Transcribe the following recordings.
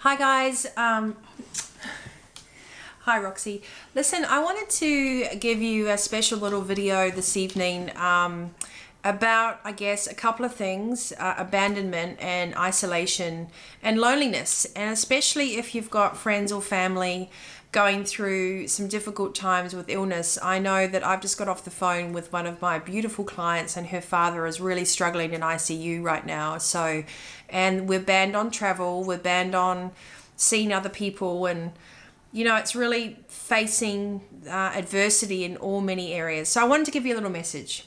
Hi guys, hi Roxy. Listen, I wanted to give you a special little video this evening about, I guess, a couple of things, abandonment and isolation and loneliness, and especially if you've got friends or family going through some difficult times with illness. I know that I've just got off the phone with one of my beautiful clients, and her father is really struggling in ICU right now. And we're banned on travel, we're banned on seeing other people, and it's really facing adversity in all many areas. So I wanted to give you a little message.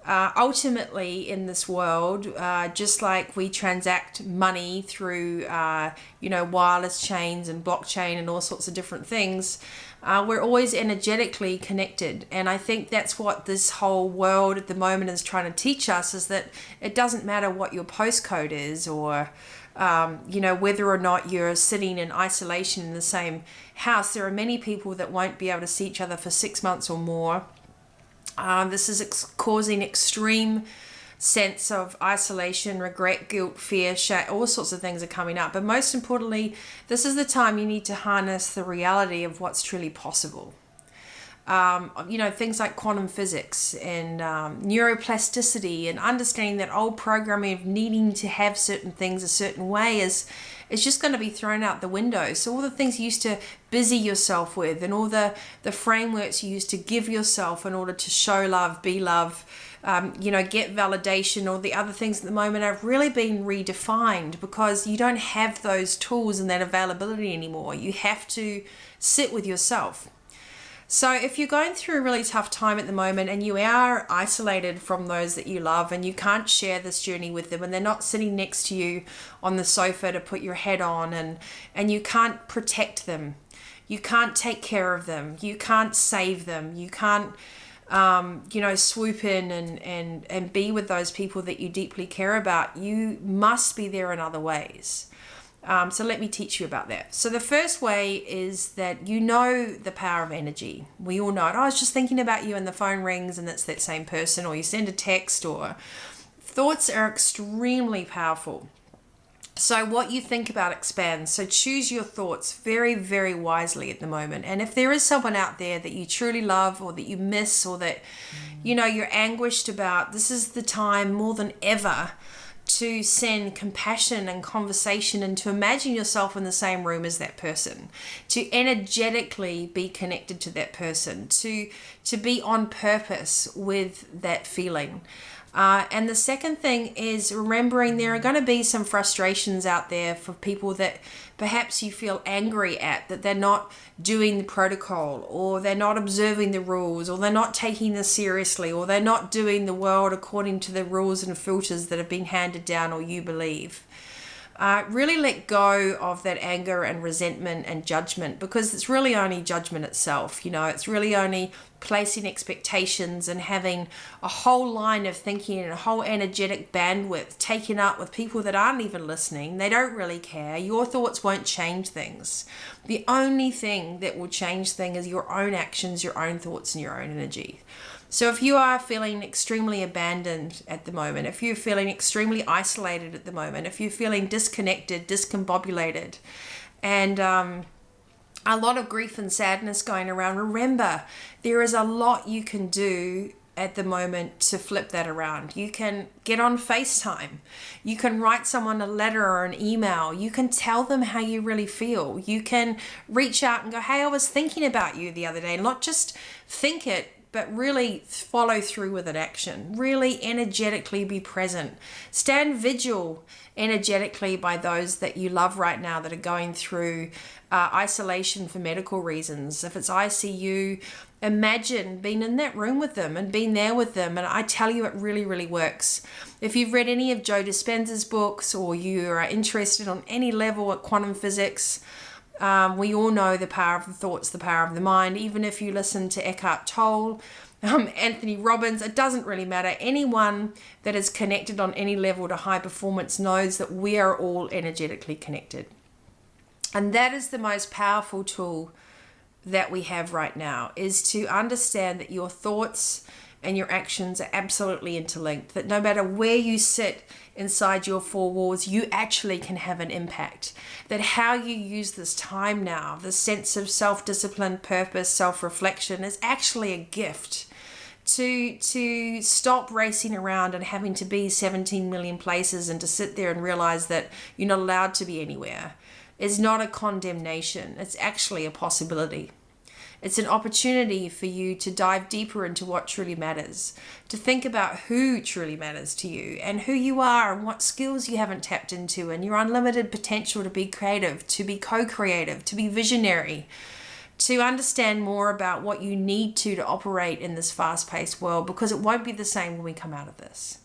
Ultimately, in this world, just like we transact money through, wireless chains and blockchain and all sorts of different things, we're always energetically connected. And I think that's what this whole world at the moment is trying to teach us, is that it doesn't matter what your postcode is, or whether or not you're sitting in isolation in the same house. There are many people that won't be able to see each other for 6 months or more. This is causing extreme sense of isolation, regret, guilt, fear, shame. All sorts of things are coming up. But most importantly, this is the time you need to harness the reality of what's truly possible. Things like quantum physics and neuroplasticity, and understanding that old programming of needing to have certain things a certain way is just going to be thrown out the window. So all the things you used to busy yourself with, and all the frameworks you used to give yourself in order to show love, be love, get validation, all the other things at the moment have really been redefined, because you don't have those tools and that availability anymore. You have to sit with yourself. So if you're going through a really tough time at the moment, and you are isolated from those that you love, and you can't share this journey with them, and they're not sitting next to you on the sofa to put your head on, and you can't protect them, you can't take care of them, you can't save them, you can't swoop in and be with those people that you deeply care about, you must be there in other ways. So let me teach you about that. So the first way is that the power of energy. We all know it. I was just thinking about you, and the phone rings and it's that same person, or you send a text, or thoughts are extremely powerful. So what you think about expands. So choose your thoughts very, very wisely at the moment. And if there is someone out there that you truly love, or that you miss, or that, you're anguished about, this is the time more than ever to send compassion and conversation, and to imagine yourself in the same room as that person, to energetically be connected to that person, to be on purpose with that feeling. And the second thing is remembering there are going to be some frustrations out there for people that perhaps you feel angry at, that they're not doing the protocol, or they're not observing the rules, or they're not taking this seriously, or they're not doing the world according to the rules and filters that have been handed down or you believe. Really let go of that anger and resentment and judgment, because it's really only judgment itself. It's really only placing expectations and having a whole line of thinking and a whole energetic bandwidth taken up with people that aren't even listening. They don't really care. Your thoughts won't change things. The only thing that will change things is your own actions, your own thoughts, and your own energy. So if you are feeling extremely abandoned at the moment, if you're feeling extremely isolated at the moment, if you're feeling disconnected, discombobulated, and a lot of grief and sadness going around, remember, there is a lot you can do at the moment to flip that around. You can get on FaceTime. You can write someone a letter or an email. You can tell them how you really feel. You can reach out and go, hey, I was thinking about you the other day. And not just think it, but really follow through with an action. Really energetically be present. Stand vigil energetically by those that you love right now that are going through isolation for medical reasons. If it's ICU, imagine being in that room with them and being there with them. And I tell you, it really, really works. If you've read any of Joe Dispenza's books, or you are interested on any level at quantum physics, we all know the power of the thoughts, the power of the mind. Even if you listen to Eckhart Tolle, Anthony Robbins, it doesn't really matter. Anyone that is connected on any level to high performance knows that we are all energetically connected. And that is the most powerful tool that we have right now, is to understand that your thoughts and your actions are absolutely interlinked, that no matter where you sit inside your four walls, you actually can have an impact. That how you use this time now, the sense of self-discipline, purpose, self-reflection is actually a gift. To stop racing around and having to be 17 million places and to sit there and realize that you're not allowed to be anywhere is not a condemnation. It's actually a possibility. It's an opportunity for you to dive deeper into what truly matters, to think about who truly matters to you and who you are and what skills you haven't tapped into and your unlimited potential to be creative, to be co-creative, to be visionary, to understand more about what you need to operate in this fast-paced world, because it won't be the same when we come out of this.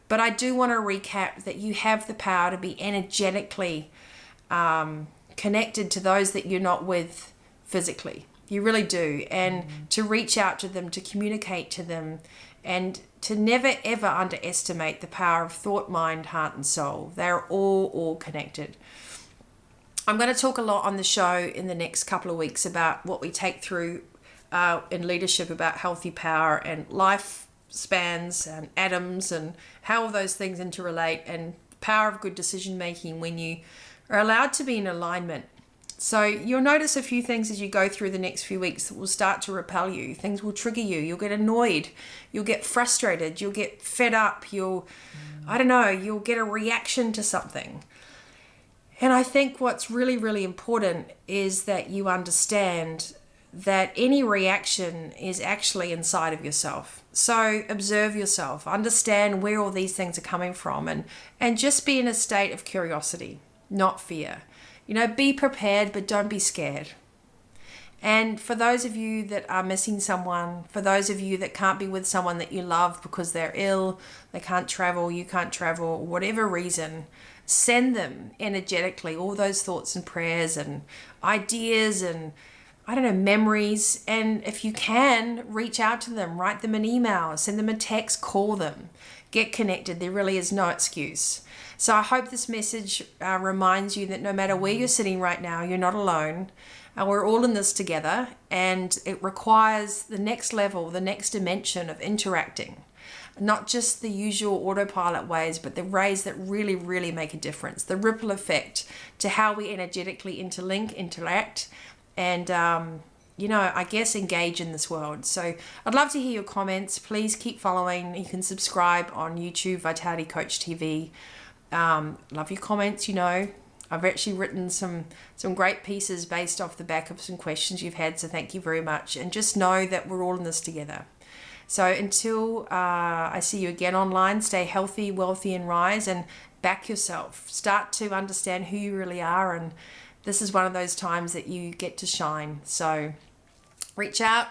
But I do want to recap that you have the power to be energetically connected to those that you're not with physically. You really do. And to reach out to them, to communicate to them, and to never ever underestimate the power of thought, mind, heart, and soul. They're all connected. I'm going to talk a lot on the show in the next couple of weeks about what we take through in leadership, about healthy power and lifespans and atoms and how all those things interrelate, and power of good decision making when you are allowed to be in alignment. So you'll notice a few things as you go through the next few weeks that will start to repel you. Things will trigger you. You'll get annoyed. You'll get frustrated. You'll get fed up. You'll get a reaction to something. And I think what's really, really important is that you understand that any reaction is actually inside of yourself. So observe yourself, understand where all these things are coming from, and just be in a state of curiosity, not fear. Be prepared, but don't be scared. And for those of you that are missing someone, for those of you that can't be with someone that you love because they're ill, they can't travel, you can't travel, whatever reason, send them energetically all those thoughts and prayers and ideas and, memories. And if you can, reach out to them, write them an email, send them a text, call them, get connected. There really is no excuse. So I hope this message reminds you that no matter where you're sitting right now, you're not alone. We're all in this together, and it requires the next level, the next dimension of interacting. Not just the usual autopilot ways, but the ways that really, really make a difference. The ripple effect to how we energetically interlink, interact, and I guess engage in this world. So I'd love to hear your comments. Please keep following. You can subscribe on YouTube, Vitality Coach TV. Love your comments. I've actually written some great pieces based off the back of some questions you've had, so thank you very much. And just know that we're all in this together. So until I see you again online, stay healthy, wealthy, and rise, and back yourself. Start to understand who you really are, and this is one of those times that you get to shine. So reach out,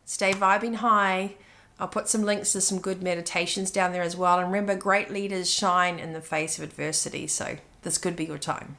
stay vibing high. I'll put some links to some good meditations down there as well. And remember, great leaders shine in the face of adversity. So this could be your time.